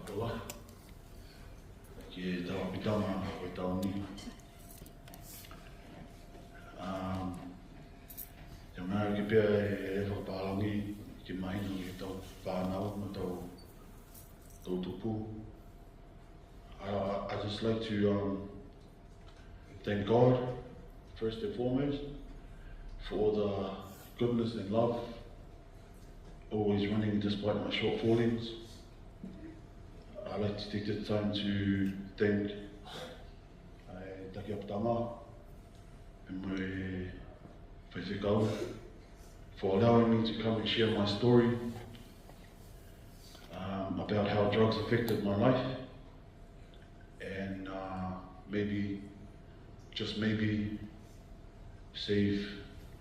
Malohi, ki e tau Apitanga o tau ni. Te mea ki pia e whakapahalangi ki mahina ki tau whanau ma tau Tupou. I just like to thank God, first and foremost, for all the goodness and love, always running despite my shortfallings. I'd like to take this time to thank Apitanga and Ma'u Faitoo for allowing me to come and share my story about how drugs affected my life, and maybe, just maybe, save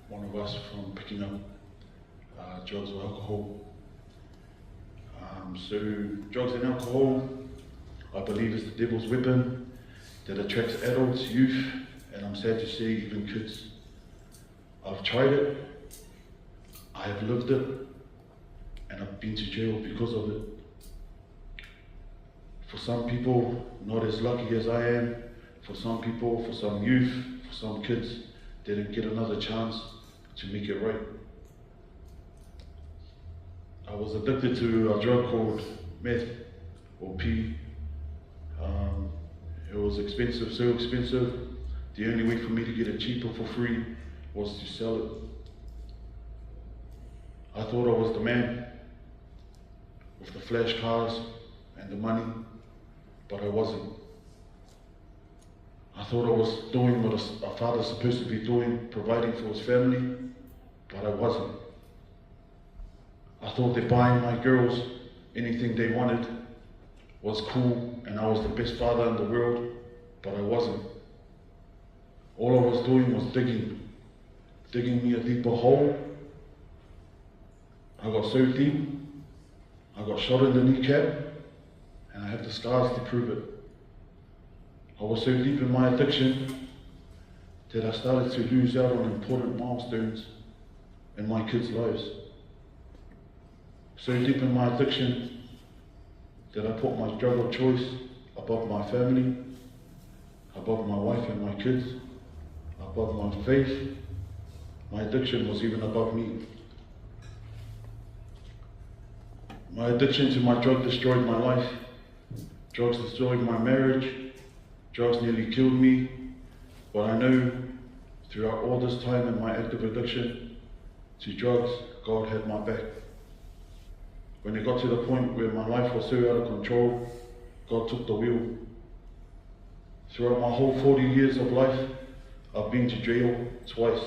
one of us from picking up drugs or alcohol. So drugs and alcohol, I believe, is the devil's weapon that attracts adults, youth, and I'm sad to say even kids. I've tried it, I have lived it, and I've been to jail because of it. For some people, not as lucky as I am. For some people, for some youth, for some kids, they didn't get another chance to make it right. I was addicted to a drug called meth, or P. It was expensive, so expensive. The only way for me to get it cheaper for free was to sell it. I thought I was the man with the flash cars and the money, but I wasn't. I thought I was doing what a father's supposed to be doing, providing for his family, but I wasn't. I thought that buying my girls anything they wanted was cool and I was the best father in the world, but I wasn't. All I was doing was digging me a deeper hole. I got so deep, I got shot in the kneecap, and I have the scars to prove it. I was so deep in my addiction that I started to lose out on important milestones in my kids' lives. So deep in my addiction that I put my drug of choice above my family, above my wife and my kids, above my faith. My addiction was even above me. My addiction to my drug destroyed my life. Drugs destroyed my marriage. Drugs nearly killed me. But I know throughout all this time in my active addiction to drugs, God had my back. When it got to the point where my life was so out of control, God took the wheel. Throughout my whole 40 years of life, I've been to jail twice.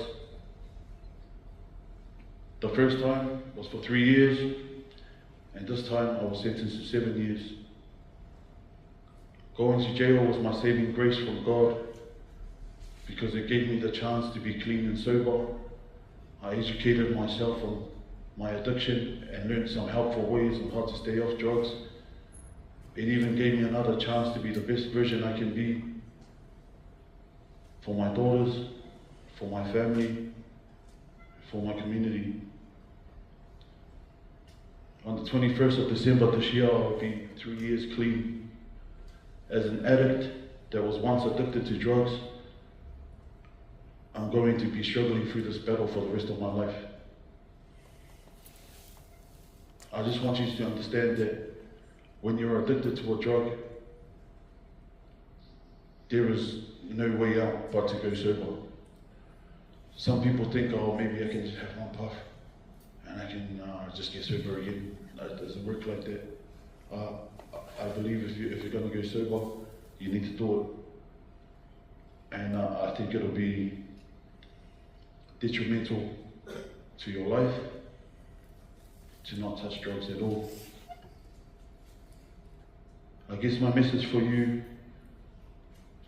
The first time was for 3 years, and this time I was sentenced to 7 years. Going to jail was my saving grace from God, because it gave me the chance to be clean and sober. I educated myself on my addiction and learned some helpful ways on how to stay off drugs. It even gave me another chance to be the best version I can be for my daughters, for my family, for my community. On the 21st of December this year, I'll be 3 years clean. As an addict that was once addicted to drugs, I'm going to be struggling through this battle for the rest of my life. I just want you to understand that when you're addicted to a drug, there is no way out but to go sober. Some people think, oh, maybe I can just have one puff and I can just get sober again. It doesn't work like that. I believe if you're going to go sober, you need to do it. And I think it'll be detrimental to your life to not touch drugs at all. I guess my message for you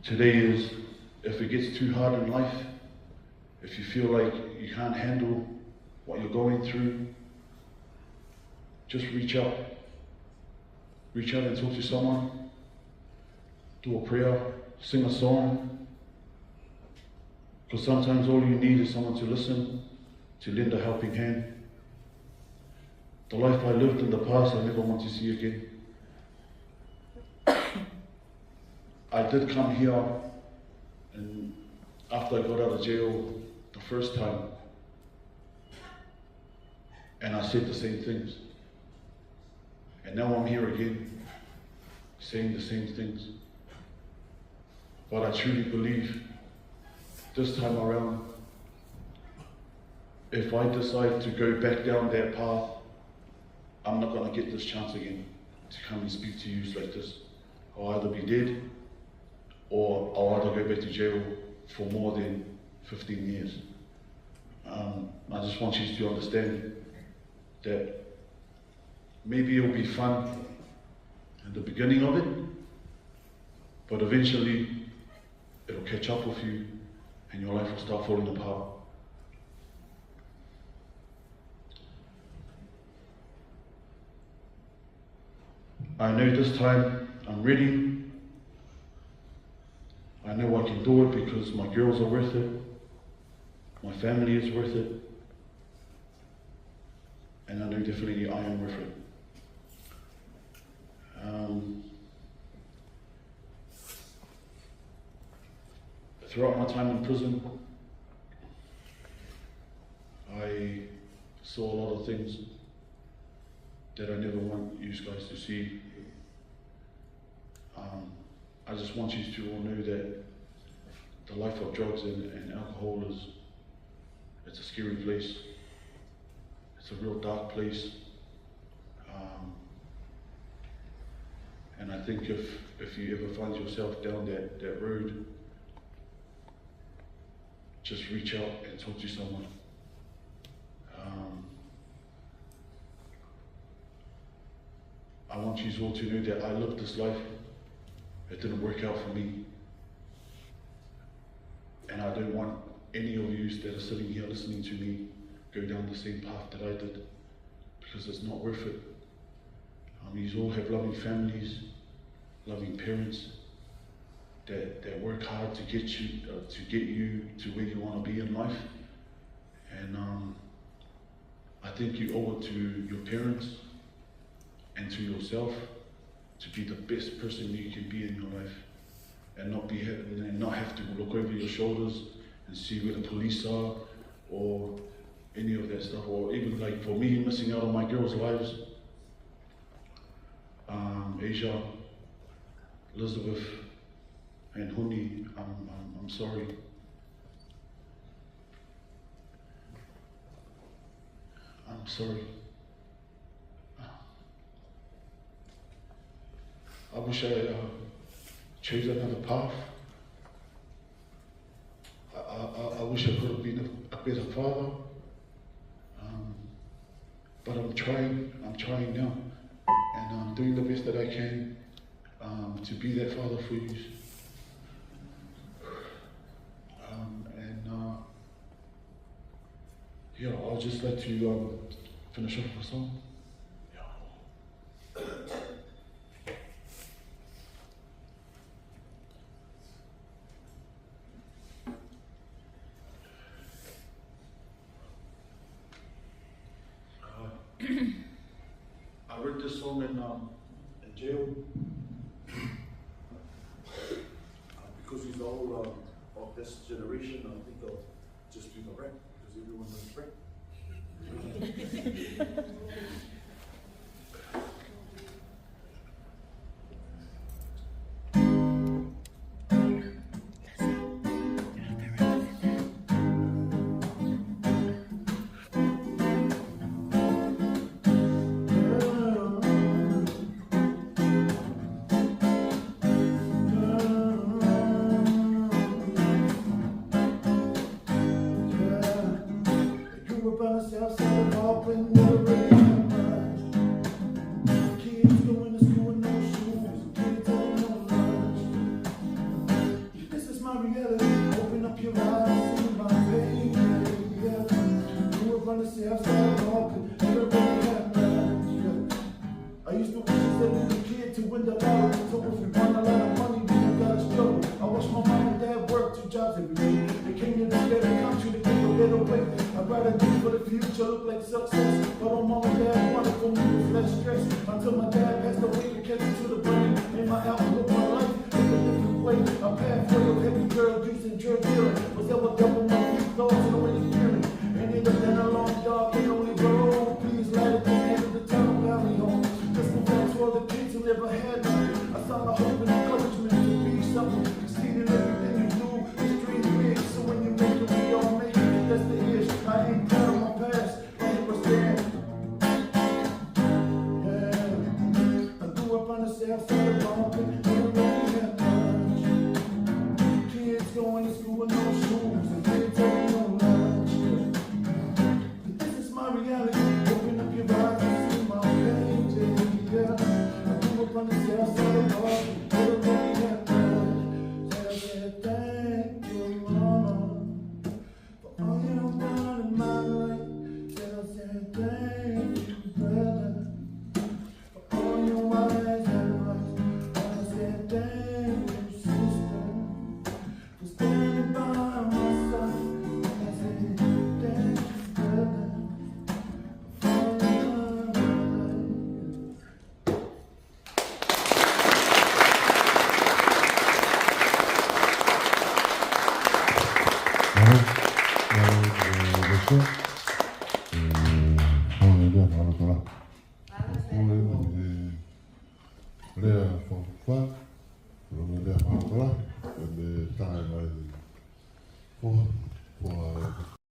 today is, if it gets too hard in life, if you feel like you can't handle what you're going through, just reach out. Reach out and talk to someone, do a prayer, sing a song, because sometimes all you need is someone to listen, to lend a helping hand. The life I lived in the past, I never want to see again. I did come here, and after I got out of jail the first time, and I said the same things. And now I'm here again, saying the same things. But I truly believe this time around, if I decide to go back down that path, I'm not going to get this chance again to come and speak to you like this. I'll either be dead, or I'll either go back to jail for more than 15 years. I just want you to understand that maybe it'll be fun in the beginning of it, but eventually it'll catch up with you and your life will start falling apart. I know this time I'm ready. I know I can do it because my girls are worth it, my family is worth it, and I know definitely I am worth it. Throughout my time in prison, I saw a lot of things that I never want you guys to see. I just want you to all know that the life of drugs and alcohol it's a scary place. It's a real dark place. And I think if you ever find yourself down that road, just reach out and talk to someone. I want you all to know that I lived this life. It didn't work out for me. And I don't want any of you that are sitting here listening to me go down the same path that I did, because it's not worth it. You all have loving families, loving parents that work hard to get you to where you want to be in life. And I think you owe it to your parents and to yourself to be the best person you can be in your life, and not have to look over your shoulders and see where the police are or any of that stuff, or even like for me missing out on my girls' lives. Aisea, Elizabeth, and Huni, I'm sorry. I'm sorry. I wish I chose another path. I wish I could have been a better father. But I'm trying now. And I'm doing the best that I can to be that father for you. Yeah, I'll just let you finish off the song. I wrote this song in jail because he's all of this generation. I think I'll just do the rap because everyone knows rap. I used to wish as a little kid to win the lottery. So if you want a lot of money, you gotta struggle. I watched my mom and dad work 2 jobs every day. They came to this better country to give a better way. I'd rather do for the future, look like success. But my mom and dad wanted for me with less stress. Until my dad passed away to catch me to the brain. And my outlook on life in a different way. heavy girl juicing, drug dealing. Was ever double my feet, thoughts in the way you feeling. Ended up down a long, dark, and only road. Please light at the end of the tunnel, valley home. Just move on for the kids who never had me. I saw my hope and encouragement to be something. Exceeding everything you do, it's dream big. So when you make it, we all make it. That's the ish. I ain't proud of my past, but here I stand. Yeah, I grew up on the south side of Compton. Never really had much. Kids going to school with no shoes and kids having no lunch. But this is my reality. Open up your eyes and see my pages. Yeah, I grew up on the south side of Compton. Never really had much. So I said thank you, mama, for all you've done in my life. So I said thank you, brother, for all your wise advice. I said thank you, sister, for standing by my side. I said thank you, brother, for all your life. On est là, Léa,